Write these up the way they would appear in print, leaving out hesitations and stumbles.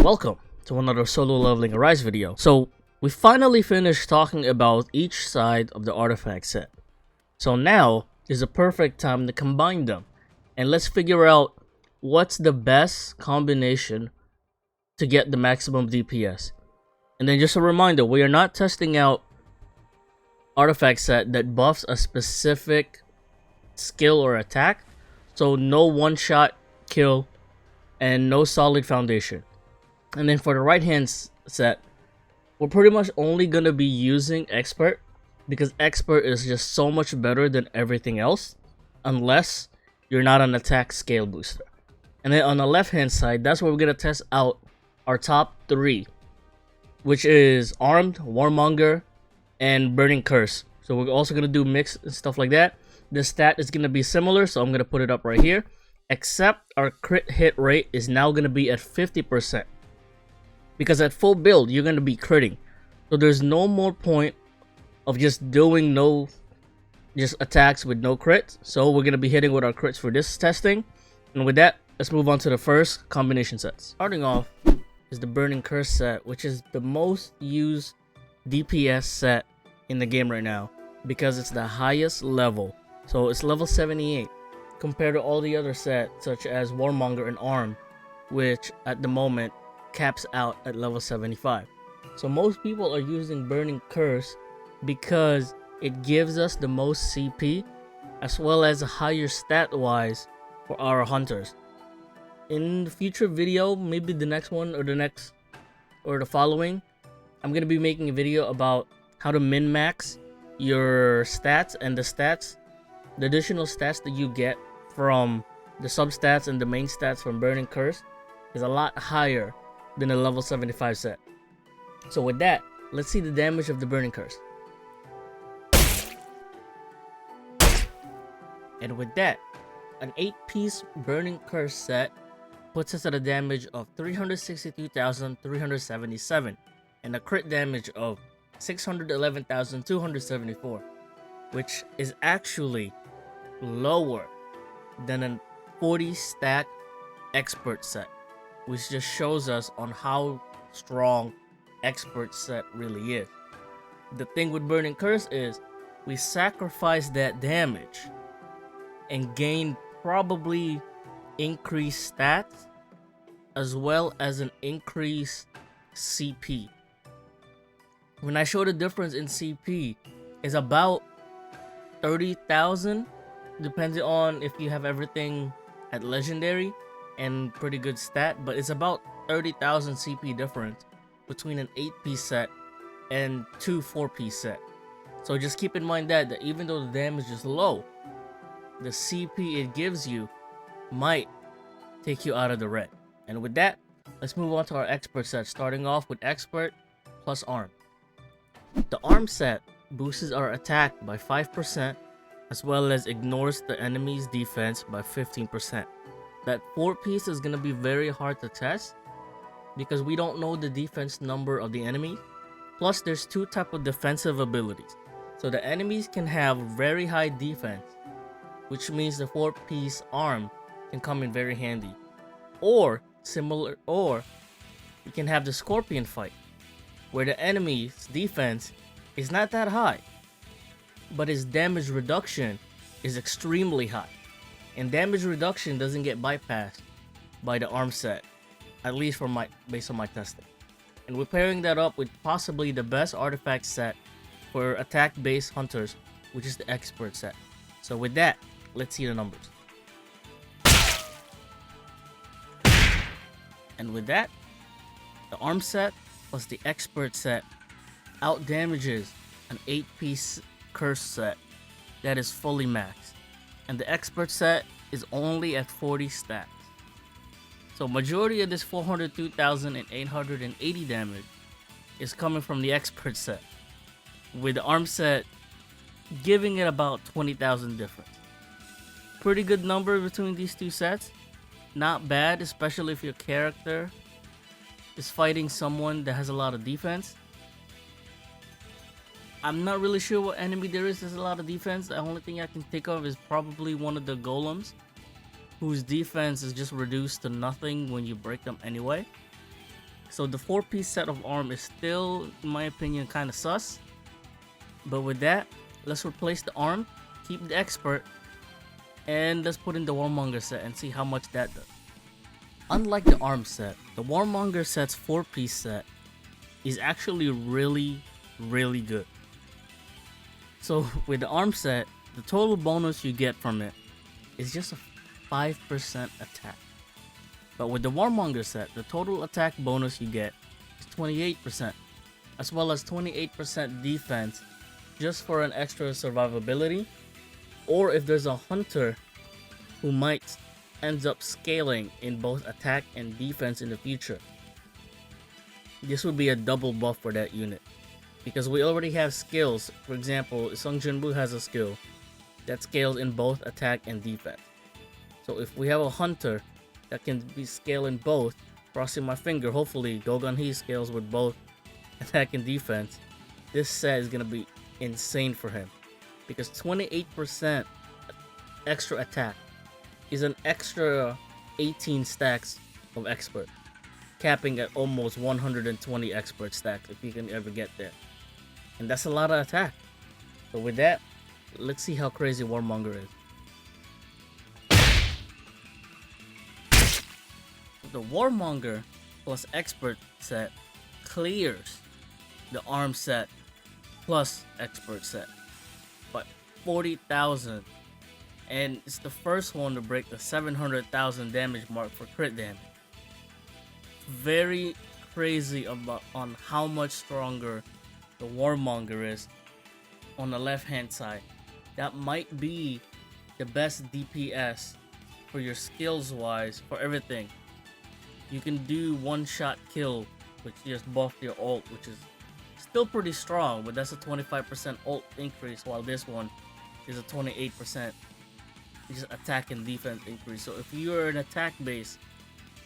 Welcome to another solo leveling arise video. So we finally finished talking about each side of the artifact set. So now is a perfect time to combine them and let's figure out what's the best combination to get the maximum DPS. And then just a reminder, we are not testing out artifact set that buffs a specific skill or attack. So no one shot kill and no solid foundation. And then for the right hand set, we're pretty much only going to be using expert because expert is just so much better than everything else unless you're not an attack scale booster. And then on the left hand side, that's where we're going to test out our top three, which is armed, warmonger, and burning curse. So we're also going to do mix and stuff like that. The stat is going to be similar, so I'm going to put it up right here, except our crit hit rate is now going to be at 50%. Because at full build, you're going to be critting. So there's no more point of just doing just attacks with no crits. So we're going to be hitting with our crits for this testing. And with that, let's move on to the first combination sets. Starting off is the Burning Curse set, which is the most used DPS set in the game right now. Because it's the highest level. So it's level 78. Compared to all the other sets, such as Warmonger and Arm, which at the moment caps out at level 75. So most people are using Burning Curse because it gives us the most CP as well as a higher stat wise for our hunters. In the future video, maybe the next one or the following, I'm gonna be making a video about how to min-max your stats and the additional stats that you get from the substats and the main stats from Burning Curse is a lot higher than a level 75 set. So with that, let's see the damage of the Burning Curse. And with that, an 8-piece Burning Curse set puts us at a damage of 362,377 and a crit damage of 611,274, which is actually lower than a 40 stack expert set, which just shows us on how strong expert set really is. The thing with Burning Curse is we sacrifice that damage and gain probably increased stats as well as an increased CP. When I show the difference in CP is about 30,000, depending on if you have everything at legendary and pretty good stat, but it's about 30,000 CP difference between an 8-piece set and two 4-piece set. So just keep in mind that even though the damage is low, the CP it gives you might take you out of the red. And with that, let's move on to our expert set, starting off with expert plus arm. The arm set boosts our attack by 5% as well as ignores the enemy's defense by 15%. That 4-piece is going to be very hard to test because we don't know the defense number of the enemy. Plus, there's two types of defensive abilities. So the enemies can have very high defense, which means the 4-piece arm can come in very handy. Or you can have the Scorpion fight, where the enemy's defense is not that high, but his damage reduction is extremely high. And damage reduction doesn't get bypassed by the arm set, at least based on my testing. And we're pairing that up with possibly the best artifact set for attack-based hunters, which is the expert set. So with that, let's see the numbers. And with that, the arm set plus the expert set out damages an 8-piece curse set that is fully maxed. And the expert set is only at 40 stats. So majority of this 402,880 damage is coming from the expert set, with the arm set giving it about 20,000 difference. Pretty good number between these two sets. Not bad, especially if your character is fighting someone that has a lot of defense. I'm not really sure what enemy there is a lot of defense. The only thing I can think of is probably one of the golems, whose defense is just reduced to nothing when you break them anyway. So the 4-piece set of arm is still, in my opinion, kind of sus. But with that, let's replace the arm, keep the expert, and let's put in the Warmonger set and see how much that does. Unlike the arm set, the Warmonger set's 4-piece set is actually really good. So with the arm set, the total bonus you get from it is just a 5% attack. But with the Warmonger set, the total attack bonus you get is 28%, as well as 28% defense just for an extra survivability, or if there's a hunter who might ends up scaling in both attack and defense in the future. This would be a double buff for that unit, because we already have skills. For example, Sung Jinwoo has a skill that scales in both attack and defense. So if we have a hunter that can be scaling both, crossing my finger, hopefully Gogun Hee scales with both attack and defense, this set is gonna be insane for him, because 28% extra attack is an extra 18 stacks of expert, capping at almost 120 expert stacks if you can ever get there. And that's a lot of attack. So with that, let's see how crazy Warmonger is. The Warmonger plus expert set clears the arm set plus expert set by 40,000, and it's the first one to break the 700,000 damage mark for crit damage. Very crazy on how much stronger the Warmonger is on the left hand side. That might be the best DPS for your skills wise, for everything. You can do one-shot kill, which just buffed your ult, which is still pretty strong, but that's a 25% ult increase, while this one is a 28% just attack and defense increase. So if you're an attack base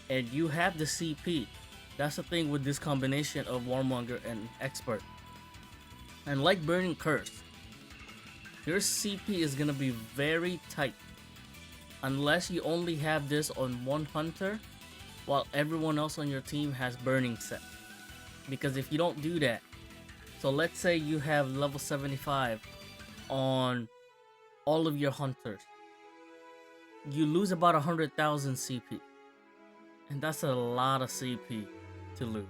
and you have the CP, that's the thing with this combination of Warmonger and expert. And like Burning Curse, your CP is gonna be very tight unless you only have this on one hunter while everyone else on your team has burning set. Because if you don't do that, so let's say you have level 75 on all of your hunters, you lose about 100,000 CP, and that's a lot of CP to lose,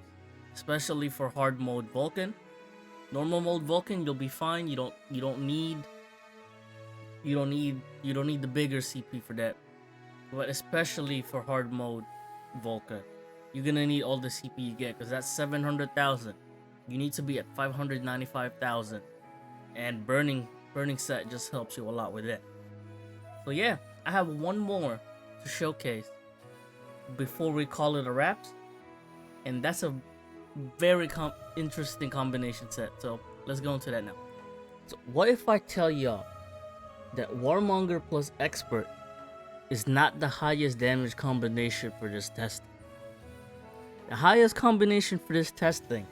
especially for hard mode Vulcan. Normal mode Vulcan, you'll be fine. You don't need the bigger CP for that. But especially for hard mode Vulcan, you're gonna need all the CP you get, because that's 700,000. You need to be at 595,000, and burning set just helps you a lot with that. So yeah, I have one more to showcase before we call it a wrap, and that's a very interesting combination set. So let's go into that now. So what if I tell y'all that Warmonger plus expert is not the highest damage combination for this testing? The highest combination for this testing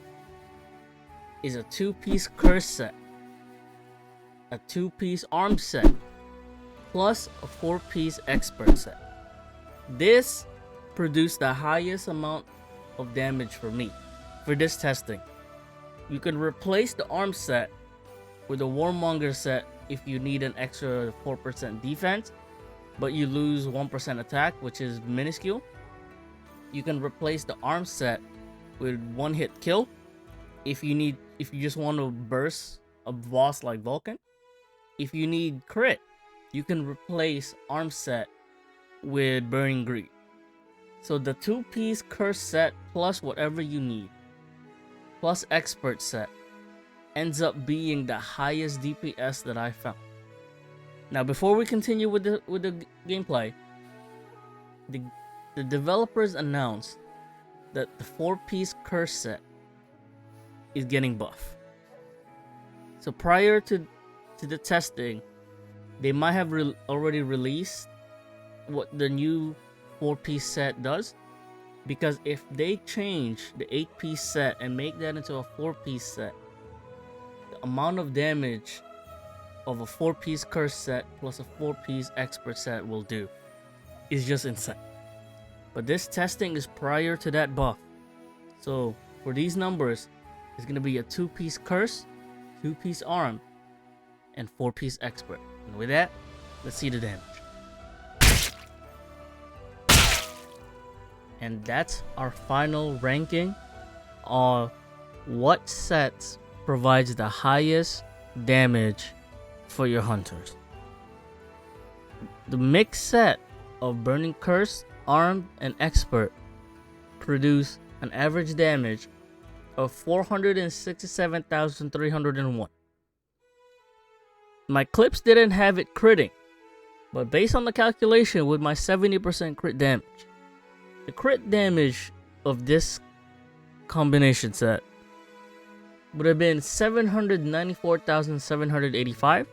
is a 2-piece curse set, a 2-piece arm set, plus a 4-piece expert set. This produced the highest amount of damage for me for this testing. You can replace the arm set with a Warmonger set if you need an extra 4% defense, but you lose 1% attack, which is minuscule. You can replace the arm set with one-hit kill if you just want to burst a boss like Vulcan. If you need crit, you can replace arm set with Burning Greed. So the 2-piece curse set plus whatever you need, plus expert set, ends up being the highest DPS that I found. Now, before we continue with the gameplay, the developers announced that the 4-piece curse set is getting buff. So prior to the testing, they might have already released what the new 4-piece set does, because if they change the 8-piece set and make that into a 4-piece set, the amount of damage of a 4-piece curse set plus a 4-piece expert set will do is just insane. But this testing is prior to that buff, So for these numbers, it's gonna be a 2-piece curse, 2-piece arm, and 4-piece expert. And with that, let's see the damage. And that's our final ranking on what sets provides the highest damage for your hunters. The mixed set of Burning Curse, Armed, and Expert produce an average damage of 467,301. My clips didn't have it critting, but based on the calculation with my 70% crit damage, the crit damage of this combination set would have been 794,785.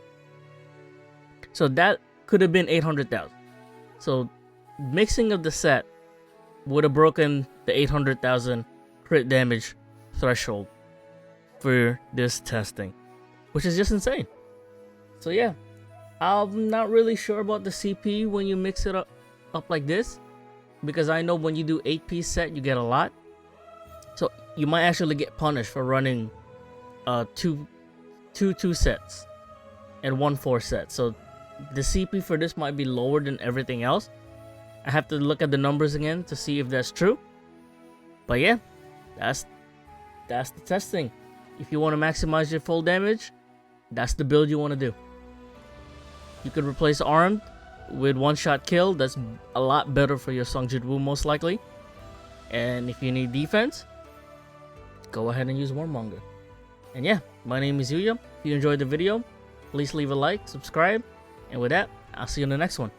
So that could have been 800,000. So mixing of the set would have broken the 800,000 crit damage threshold for this testing, which is just insane. So yeah, I'm not really sure about the CP when you mix it up like this, because I know when you do 8-piece set you get a lot, so you might actually get punished for running two sets and 1 4 set. So the CP for this might be lower than everything else. I have to look at the numbers again to see if that's true. But yeah, that's the testing. If you want to maximize your full damage, that's the build you want to do. You could replace Armed with 1-shot kill. That's a lot better for your Song Jit Woo most likely. And if you need defense, go ahead and use Warmonger. And yeah, my name is Yuya. If you enjoyed the video, please leave a like, subscribe, and with that, I'll see you in the next one.